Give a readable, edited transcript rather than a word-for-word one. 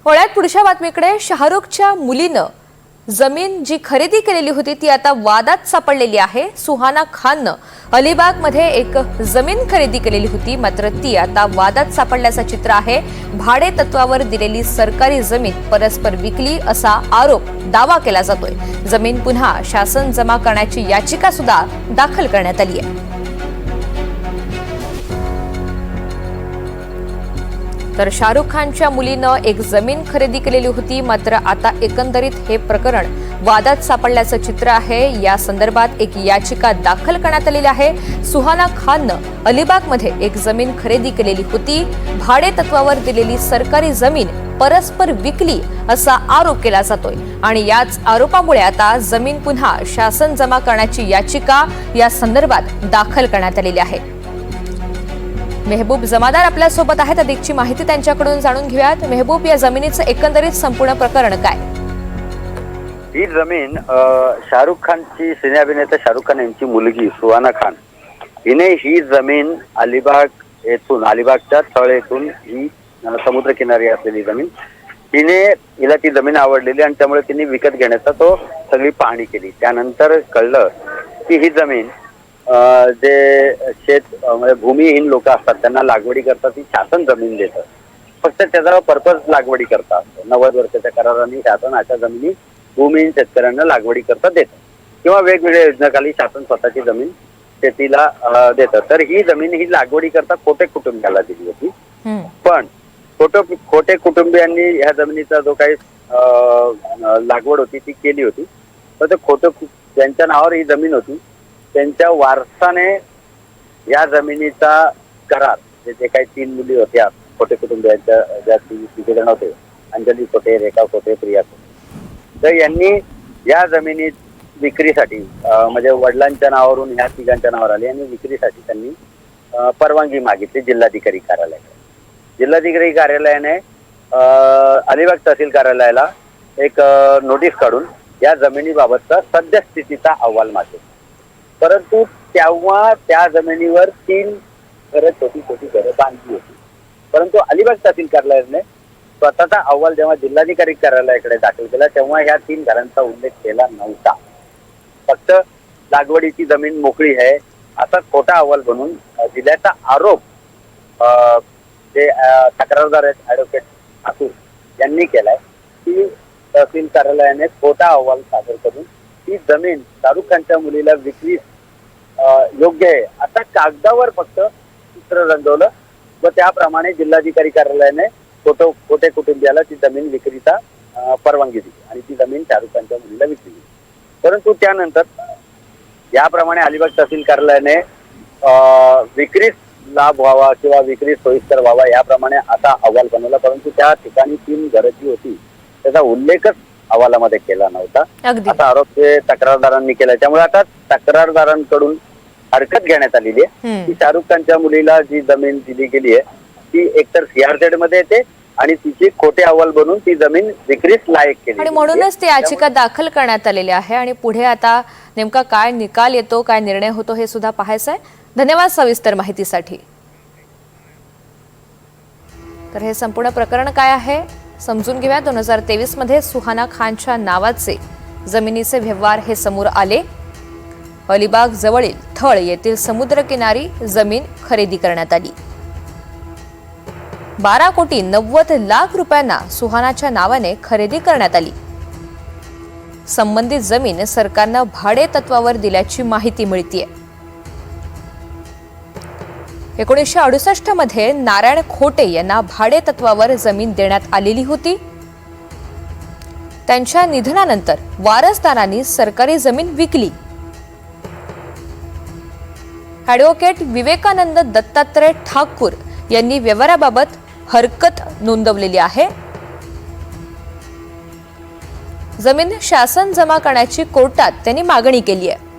वळ्यात पुढच्या बातमीकडे शाहरुखच्या मुलीनं जमीन जी खरेदी केलेली होती ती आता वादात सापडलेली आहे। सुहाना खाननं अलिबागमध्ये एक जमीन खरेदी केलेली होती, मात्र ती आता वादात सापडल्याचं चित्र आहे। भाडे तत्वावर दिलेली सरकारी जमीन परस्पर विकली असा आरोप दावा केला जातोय। जमीन पुन्हा शासन जमा करण्याची याचिका सुद्धा दाखल करण्यात आली आहे। तर शाहरुख खानच्या मुलीनं एक जमीन खरेदी केलेली होती, मात्र आता एकंदरीत हे प्रकरण वादात सापडल्याचं चित्र आहे। या संदर्भात एक याचिका दाखल करण्यात आलेली आहे। सुहाना खाननं अलिबागमध्ये एक जमीन खरेदी केलेली होती, भाडे तत्वावर दिलेली सरकारी जमीन परस्पर विकली असा आरोप केला जातोय आणि याच आरोपामुळे आता जमीन पुन्हा शासन जमा करण्याची याचिका या संदर्भात दाखल करण्यात आलेली आहे। मेहबूब जमादार आपल्या सोबत आहेत, अधिकची माहिती त्यांच्याकडून जाणून घेऊयात। मेहबूब, या जमिनीचं एकंदरीत संपूर्ण प्रकरण काय? ही जमीन शाहरुख खानची सिने अभिनेता शाहरुख खान यांची मुलगी सुहाना खान हिने ही जमीन अलिबाग येथून अलिबागच्या थळ येथून ही समुद्रकिनारी असलेली जमीन हिला ती जमीन आवडलेली आणि त्यामुळे तिने विकत घेण्याचा तो सगळी पाहणी केली। त्यानंतर कळलं की ही जमीन जे शेत म्हणजे भूमिहीन लोक असतात त्यांना लागवडी करता ती शासन जमीन देतं, फक्त त्याचा पर्पज लागवडी करता असतो। 90 वर्षाच्या कराराने शासन अशा जमिनी भूमिहीन शेतकऱ्यांना लागवडी करता देतं किंवा वेगवेगळ्या योजनाखाली शासन स्वतःची जमीन शेतीला देतं। तर ही जमीन ही लागवडी करता खोटे कुटुंबियाला दिली होती, पण खोटे कुटुंबियांनी ह्या जमिनीचा जो काही लागवड होती ती केली होती, तर ते खोटे ज्यांच्या नावावर ही जमीन होती त्यांच्या वारसाने या जमिनीचा करार जे काही 3 मुली होत्या खोटे कुटुंबियांच्या, ज्या 3 जण होते, अंजली खोटे, रेखा खोटे, प्रिया खोटे, तर यांनी या जमिनीत विक्रीसाठी म्हणजे वडिलांच्या नावावरून ह्या 3घांच्या नावावर आली आणि विक्रीसाठी त्यांनी परवानगी मागितली जिल्हाधिकारी कार्यालयाकडे। जिल्हाधिकारी कार्यालयाने अलिबाग तहसील कार्यालयाला एक नोटीस काढून या जमिनीबाबतचा सद्यस्थितीचा अहवाल मागितला, परंतु तेव्हा त्या जमिनीवर 3 घरं छोटी घरं बांधली होती। परंतु अलिबाग तहसील कार्यालयाने स्वतःचा अहवाल जेव्हा जिल्हाधिकारी कार्यालयाकडे दाखल केला तेव्हा ह्या 3 घरांचा उल्लेख केला नव्हता, फक्त लागवडीची जमीन मोकळी आहे असा खोटा अहवाल बनवून दिल्याचा आरोप जे तक्रारदार आहेत ॲडव्होकेट ठाकूर यांनी केलाय की तहसील कार्यालयाने खोटा अहवाल सादर करून ती जमीन शाहरुख खानच्या मुलीला विक्री योग्य आहे आता कागदावर फक्त चित्र रंगवलं व त्याप्रमाणे जिल्हाधिकारी कार्यालयाने खोटे कुटुंबियाला ती जमीन विक्रीचा परवानगी दिली आणि ती जमीन शाहरुख खानच्या मुलीला विकली। परंतु त्यानंतर याप्रमाणे अलिबाग तहसील कार्यालयाने विक्रीस लाभ व्हावा किंवा विक्री सोयीस्कर व्हावा याप्रमाणे असा अहवाल बनवला, परंतु त्या ठिकाणी 3 घरं जी होती त्याचा उल्लेखच अहवालामध्ये केला नव्हता असा आरोप तक्रारदारांनी केला। त्यामुळे आता तक्रारदारांकडून हरकत घेण्यात आलेली आहे की शाहरुख खानच्या मुलीला जी जमीन दिली गेली आहे ती एकतर CRZ मध्ये येते आणि तिची खोटे अहवाल बनवून ती जमीन विक्रीस लायक केली आणि म्हणूनच ती याचिका दाखल करण्यात आलेली आहे आणि पुढे आता नेमका काय निकाल येतो, काय निर्णय होतो हे सुद्धा पाहायचं आहे। धन्यवाद सविस्तर माहितीसाठी। तर हे संपूर्ण प्रकरण काय आहे समजून घेऊया। 2023 मध्ये सुहाना खानच्या नावाचे जमिनीचे व्यवहार हे समोर आले। अलिबाग जवळील थळ येथील समुद्रकिनारी जमीन खरेदी करण्यात आली। 12,90,00,000 रुपयांना सुहानाच्या नावाने खरेदी करण्यात आली। संबंधित जमीन सरकारनं भाडे तत्वावर दिल्याची माहिती मिळतीये। 1968 मध्ये नारायण खोटे यांना भाडे तत्वावर जमीन देण्यात आलेली होती। त्यांच्या निधनानंतर वारसदारांनी सरकारी जमीन विकली। ॲडव्होकेट विवेकानंद दत्तात्रय ठाकूर यांनी व्यवहाराबाबत हरकत नोंदवलेली आहे। जमीन शासन जमा करण्याची कोर्टात त्यांनी मागणी केली आहे।